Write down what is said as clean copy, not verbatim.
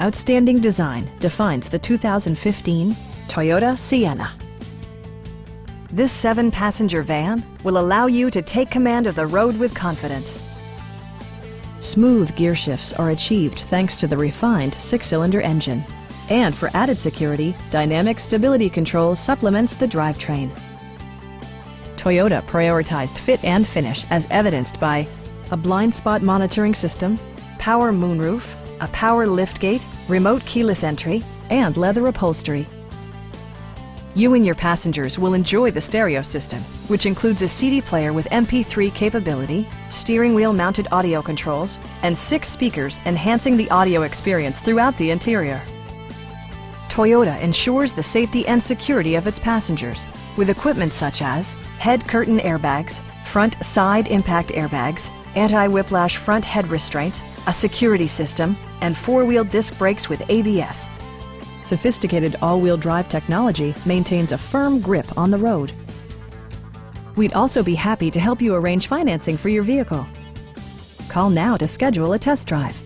Outstanding design defines the 2015 Toyota Sienna. This 7-passenger van will allow you to take command of the road with confidence. Smooth gear shifts are achieved thanks to the refined 6-cylinder engine. And for added security, dynamic stability control supplements the drivetrain. Toyota prioritized fit and finish as evidenced by a blind spot monitoring system, power moonroof, a power liftgate, remote keyless entry, and leather upholstery. You and your passengers will enjoy the stereo system, which includes a CD player with MP3 capability, steering wheel mounted audio controls, and 6 speakers enhancing the audio experience throughout the interior. Toyota ensures the safety and security of its passengers with equipment such as head curtain airbags, front side impact airbags, anti-whiplash front head restraints, a security system, and 4-wheel disc brakes with ABS. Sophisticated all-wheel drive technology maintains a firm grip on the road. We'd also be happy to help you arrange financing for your vehicle. Call now to schedule a test drive.